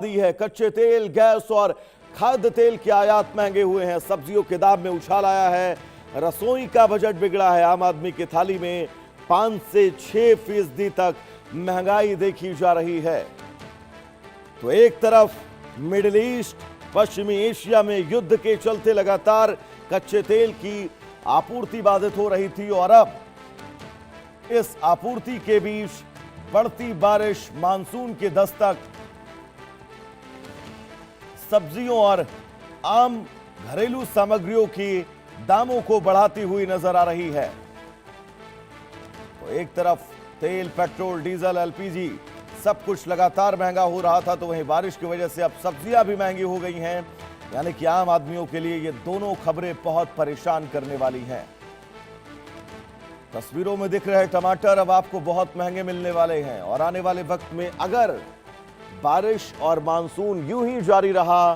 दी है। कच्चे तेल, गैस और खाद्य तेल के आयात महंगे हुए हैं। सब्जियों के दाम में उछाल आया है। रसोई का बजट बिगड़ा है। आम आदमी की थाली में 5 से 6% तक महंगाई देखी जा रही है। तो एक तरफ मिडिल ईस्ट, पश्चिमी एशिया में युद्ध के चलते लगातार कच्चे तेल की आपूर्ति बाधित हो रही थी और अब इस आपूर्ति के बीच बढ़ती बारिश, मानसून की दस्तक सब्जियों और आम घरेलू सामग्रियों की दामों को बढ़ाती हुई नजर आ रही है। तो एक तरफ तेल, पेट्रोल, डीजल, एलपीजी सब कुछ लगातार महंगा हो रहा था, तो वहीं बारिश की वजह से अब सब्जियां भी महंगी हो गई हैं। यानी कि आम आदमियों के लिए ये दोनों खबरें बहुत परेशान करने वाली हैं। तस्वीरों में दिख रहे टमाटर अब आपको बहुत महंगे मिलने वाले हैं और आने वाले वक्त में अगर बारिश और मानसून यूं ही जारी रहा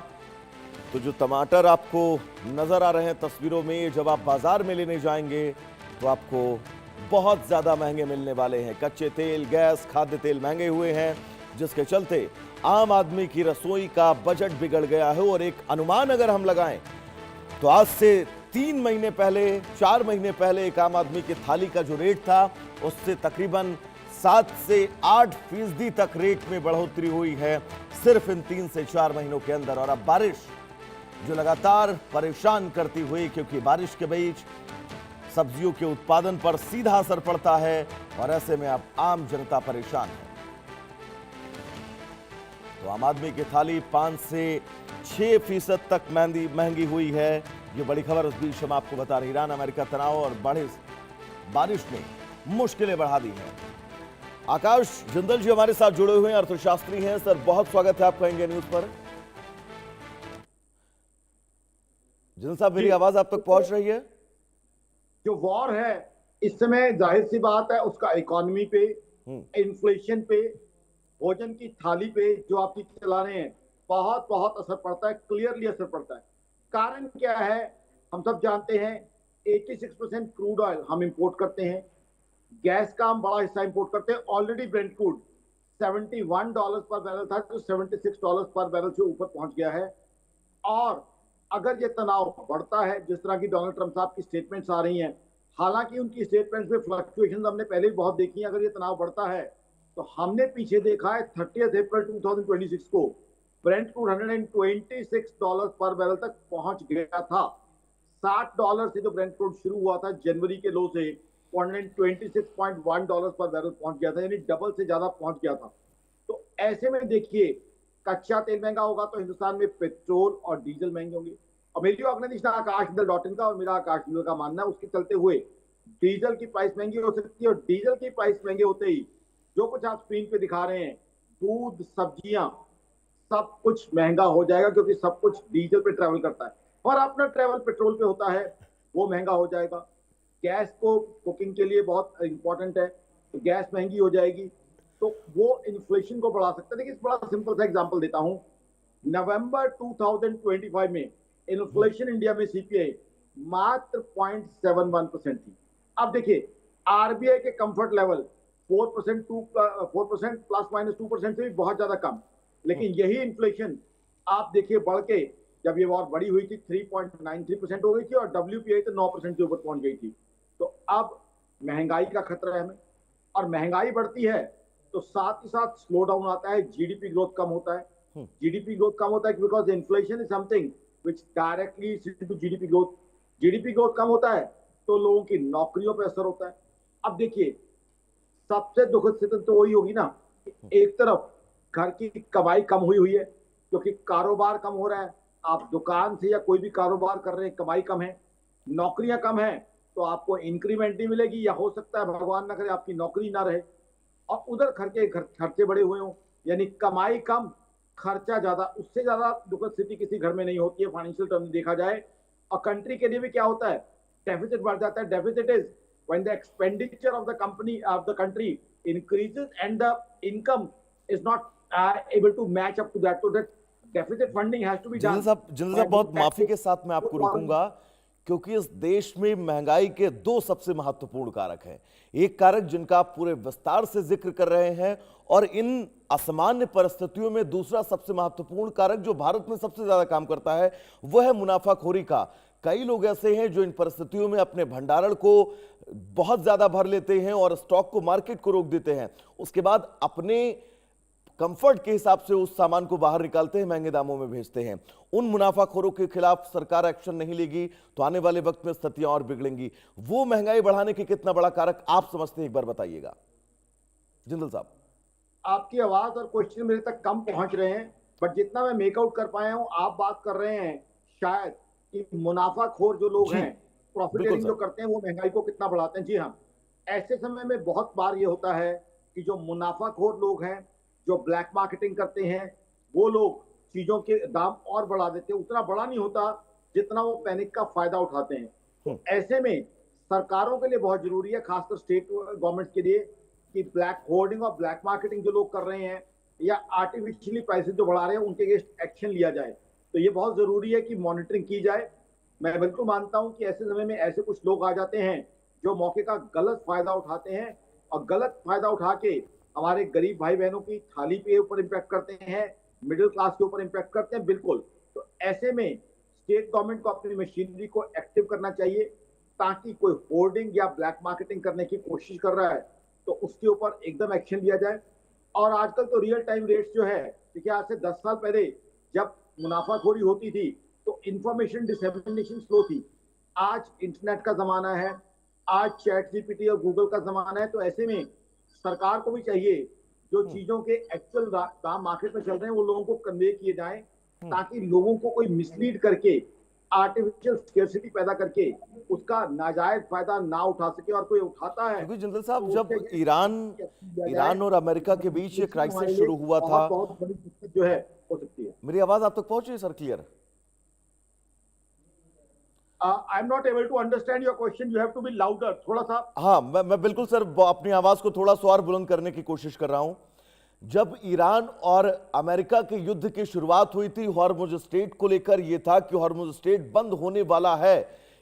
तो जो टमाटर आपको नजर आ रहे हैं तस्वीरों में, जब आप बाजार में लेने जाएंगे तो आपको बहुत ज्यादा महंगे मिलने वाले हैं। कच्चे तेल, गैस, खाद्य तेल महंगे हुए हैं, जिसके चलते आम आदमी की रसोई का बजट बिगड़ गया है। और एक अनुमान अगर हम लगाएं तो आज से 3 महीने पहले, 4 महीने पहले एक आम आदमी की थाली का जो रेट था उससे तकरीबन 7 से 8% तक रेट में बढ़ोतरी हुई है सिर्फ इन 3 से 4 महीनों के अंदर। और अब बारिश जो लगातार परेशान करती हुई, क्योंकि बारिश के बीच सब्जियों के उत्पादन पर सीधा असर पड़ता है और ऐसे में अब आम जनता परेशान है। तो आम आदमी की थाली 5 से 6% तक महंगी हुई है। ये बड़ी खबर उस बीच हम आपको बता रहे, ईरान अमेरिका तनाव और बारिश ने मुश्किलें बढ़ा दी हैं। आकाश जिंदल जी हमारे साथ जुड़े हुए हैं, अर्थशास्त्री हैं। सर, बहुत स्वागत है आपका इंडिया न्यूज पर। जिंदल साहब, मेरी आवाज आप तक पहुंच रही है? जो वॉर है इस समय जाहिर सी बात है उसका इकोनॉमी पे, इन्फ्लेशन पे, भोजन की थाली पे जो आप चला रहे हैं बहुत बहुत असर पड़ता है, क्लियरली असर पड़ता है। कारण क्या है हम सब जानते हैं। 86% क्रूड ऑयल हम इंपोर्ट करते हैं, गैस का हम बड़ा हिस्सा इंपोर्ट करते हैं। ऑलरेडी ब्रेंट क्रूड $71 पर बैरल था, जो $76 पर बैरल से ऊपर पहुंच गया है। और अगर ये तनाव बढ़ता है, जिस तरह की डोनाल्ड ट्रंप साहब की स्टेटमेंट्स आ रही हैं, हालांकि उनकी स्टेटमेंट्स में फ्लक्चुएशन हमने पहले भी बहुत देखी है, अगर ये तनाव बढ़ता है तो हमने पीछे देखा है 30 अप्रैल 2026 को ब्रेंट क्रूड $126 पर बैरल तक पहुंच गया था। $60 से जो ब्रेंट क्रूड शुरू हुआ था जनवरी के लो से $126.1 पर बैरल पहुंच गया था, यानी डबल से ज्यादा पहुंच गया था। तो ऐसे में देखिए, कच्चा तेल महंगा होगा तो हिंदुस्तान में पेट्रोल और डीजल महंगे होंगे। और मेरी ऑर्गेनाइजेशन आकाशदल.in का और मेरा आकाशदल का मानना है उसके चलते हुए डीजल की प्राइस महंगी हो सकती है। और डीजल की प्राइस महंगे होते ही जो कुछ आप स्क्रीन पे दिखा रहे हैं, दूध, सब्जियां, सब कुछ महंगा हो जाएगा, क्योंकि सब कुछ डीजल पे ट्रेवल करता है और अपना ट्रेवल पेट्रोल पे होता है, वो महंगा हो जाएगा। गैस को कुकिंग के लिए बहुत इंपॉर्टेंट है, तो गैस महंगी हो जाएगी, तो वो इन्फ्लेशन को बढ़ा सकता है। देखिए, बड़ा सिंपल सा एग्जांपल देता हूं। नवंबर 2025 में इन्फ्लेशन इंडिया में सीपीआई मात्र 0.71% थी। अब देखिए, आरबीआई के कंफर्ट लेवल 4% प्लस माइनस 2% से भी बहुत ज्यादा कम, लेकिन यही इन्फ्लेशन आप देखिए बढ़ के जब ये वॉर बड़ी हुई थी 3.93% हो गई थी और डब्ल्यूपीआई तो 9% के ऊपर पहुंच गई थी। तो अब महंगाई का खतरा है हमें, और महंगाई बढ़ती है तो साथ ही साथ स्लो डाउन आता है, जीडीपी ग्रोथ कम होता है। जीडीपी ग्रोथ कम होता है because inflation is something which directly leads to GDP growth. GDP growth कम होता है तो लोगों की नौकरियों पर असर होता है। अब देखिए, सबसे दुखद स्थिति तो वही होगी ना, एक तरफ घर की कमाई कम हुई है क्योंकि कारोबार कम हो रहा है। आप दुकान से या कोई भी कारोबार कर रहे हैं, कमाई कम है, नौकरियां कम है, तो आपको इंक्रीमेंट नहीं मिलेगी, या हो सकता है भगवान ना करे आपकी नौकरी ना रहे। और उधर खर्चे बड़े हुए हों, यानी कमाई कम, खर्चा ज्यादा। उससे ज्यादा दुखद स्थिति किसी घर में नहीं होती है फाइनेंशियल टर्म में देखा जाए। और कंट्री के लिए भी क्या होता है, डेफिसिट बढ़ जाता है। Deficit is when the expenditure of the company of the country increases and the income is not able to match up to that, so that deficit funding has to be done। Jindal साहब, बहुत माफी के साथ मैं आपको रोकूंगा, क्योंकि इस देश में महंगाई के दो सबसे महत्वपूर्ण कारक हैं। एक कारक जिनका आप पूरे विस्तार से जिक्र कर रहे हैं, और इन असामान्य परिस्थितियों में दूसरा सबसे महत्वपूर्ण कारक जो भारत में सबसे ज्यादा काम करता है वह है मुनाफाखोरी का। कई लोग ऐसे हैं जो इन परिस्थितियों में अपने भंडारण को बहुत ज्यादा भर लेते हैं और स्टॉक को, मार्केट को रोक देते हैं। उसके बाद अपने कंफर्ट के हिसाब से उस सामान को बाहर निकालते हैं, महंगे दामों में भेजते हैं। उन मुनाफाखोरों के खिलाफ सरकार एक्शन नहीं लेगी तो आने वाले वक्त में स्थितियां और बिगड़ेंगी। वो महंगाई बढ़ाने के कितना बड़ा कारक आप समझते हैं, एक बार बताइएगा जिंदल साहब। आपकी आवाज और क्वेश्चन मेरे तक कम पहुंच रहे हैं, बट जितना मैं मेकआउट कर पाया हूं, आप बात कर रहे हैं शायद कि मुनाफाखोर जो लोग जी, हैं, बिल्कुल प्रॉफिटियरिंग जो सर। करते हैं, वो महंगाई को कितना बढ़ाते हैं। जी हाँ, ऐसे समय में बहुत बार ये होता है कि जो मुनाफाखोर लोग हैं, जो ब्लैक मार्केटिंग करते हैं, वो लोग चीजों के दाम और बढ़ा देते हैं। उतना बड़ा नहीं होता जितना वो पैनिक का फायदा उठाते हैं। तो ऐसे में सरकारों के लिए बहुत जरूरी है, खासकर स्टेट गवर्नमेंट के लिए, कि ब्लैक होर्डिंग और ब्लैक मार्केटिंग जो लोग कर रहे हैं या आर्टिफिशियली प्राइसेस जो बढ़ा रहे हैं, उनके अगेंस्ट एक्शन लिया जाए। तो ये बहुत जरूरी है कि मॉनिटरिंग की जाए। मैं बिल्कुल मानता हूं कि ऐसे समय में ऐसे कुछ लोग आ जाते हैं जो मौके का गलत फायदा उठाते हैं, और गलत फायदा उठा के हमारे गरीब भाई बहनों की थाली पे ऊपर इम्पैक्ट करते हैं, मिडिल क्लास के ऊपर इम्पैक्ट करते हैं। बिल्कुल, तो ऐसे में स्टेट गवर्नमेंट को अपनी मशीनरी को एक्टिव करना चाहिए, ताकि कोई होर्डिंग या ब्लैक मार्केटिंग करने की कोशिश कर रहा है तो उसके ऊपर एकदम एक्शन लिया जाए। और आजकल तो रियल टाइम रेट्स जो है, देखिए आज से 10 साल पहले जब मुनाफाखोरी होती थी तो इंफॉर्मेशन डिसेमिनेशन स्लो थी। आज इंटरनेट का जमाना है, आज चैट जीपीटी और गूगल का जमाना है। तो ऐसे में सरकार को भी चाहिए जो चीजों के एक्चुअल दाम मार्केट में चल रहे हैं वो लोगों को कन्वे किए जाएं, ताकि लोगों को कोई मिसलीड करके, आर्टिफिशियल स्केर्सिटी पैदा करके उसका नाजायज फायदा ना उठा सके। और कोई उठाता है क्योंकि जिंदल साहब, तो जब उसके ईरान और अमेरिका के बीच ये क्राइसिस शुरू हुआ था, बहुत बड़ी दिक्कत जो है हो सकती है। मेरी आवाज आप तक पहुंच रही है sir, clear? I am not able to understand your question, you have to be louder थोड़ा सा। हाँ, मैं बिल्कुल सर अपनी आवाज को थोड़ा सा और बुलंद करने की कोशिश कर रहा हूं। जब ईरान और अमेरिका के युद्ध की शुरुआत हुई थी, हॉर्मुज स्ट्रेट को लेकर यह था कि हॉर्मुज स्ट्रेट बंद होने वाला है।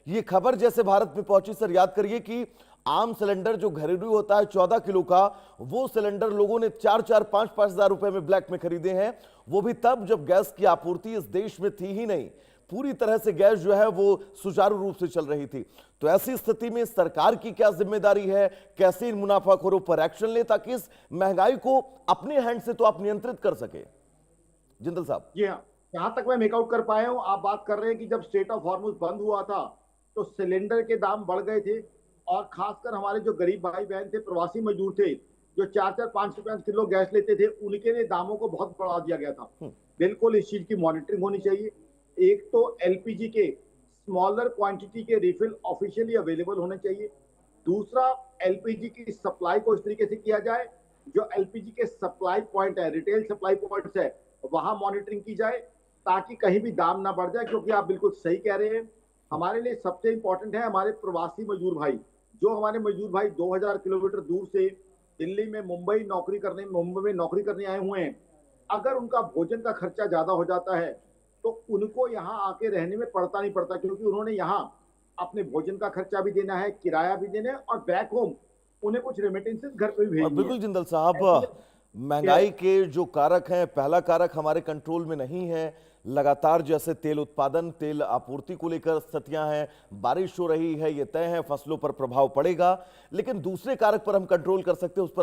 ये खबर जैसे भारत में पहुंची सर, याद करिए कि आम सिलेंडर जो घरेलू होता है 14 किलो का, वो सिलेंडर लोगों ने 4-5 हजार रुपए में ब्लैक में खरीदे हैं। वो भी तब जब गैस की आपूर्ति इस देश में थी ही नहीं, पूरी तरह से गैस जो है वो सुचारू रूप से चल रही थी। तो ऐसी स्थिति में सरकार की क्या जिम्मेदारी है, कैसे इन मुनाफाखोरों पर एक्शन ले ताकि इस महंगाई को अपने हैंड से तो आप नियंत्रित कर सके, जिंदल साहब? जी हाँ, जहां तक मैं मेकआउट कर पाया हूं, आप बात कर रहे हैं कि जब स्टेट ऑफ हॉर्मुज बंद हुआ था तो सिलेंडर के दाम बढ़ गए थे, और खासकर हमारे जो गरीब भाई बहन थे, प्रवासी मजदूर थे, जो 4-5 किलो गैस लेते थे, उनके लिए दामों को बहुत बढ़ा दिया गया था। बिल्कुल इस चीज की मॉनिटरिंग होनी चाहिए। एक तो एलपीजी के स्मॉलर क्वांटिटी के रिफिल ऑफिशियली अवेलेबल होने चाहिए। दूसरा, एलपीजी की सप्लाई को इस तरीके से किया जाए, जो एलपीजी के सप्लाई पॉइंट है, रिटेल सप्लाई पॉइंट्स है, वहां मॉनिटरिंग की जाए, ताकि कहीं भी दाम ना बढ़ जाए। क्योंकि आप बिल्कुल सही कह रहे हैं, हमारे लिए सबसे इंपॉर्टेंट है हमारे प्रवासी मजदूर भाई। जो हमारे मजदूर भाई 2000 किलोमीटर दूर से दिल्ली में, मुंबई में नौकरी करने आए हुए हैं, अगर उनका भोजन का खर्चा ज्यादा हो जाता है तो उनको यहाँ आके रहने में पड़ता नहीं पड़ता, क्योंकि उन्होंने यहाँ अपने भोजन का खर्चा भी देना है, किराया भी देना है, और बैक होम उन्हें कुछ रेमिटेंसेस घर पे भी और भेजनी बिल्कुल है। जिंदल साहब, महंगाई के जो कारक हैं, पहला कारक हमारे कंट्रोल में नहीं है। लगातार जैसे तेल उत्पादन, तेल आपूर्ति को लेकर स्थितियां हैं, बारिश हो रही है, ये तय है, फसलों पर प्रभाव पड़ेगा। लेकिन दूसरे कारक पर हम कंट्रोल कर सकते हैं, उस पर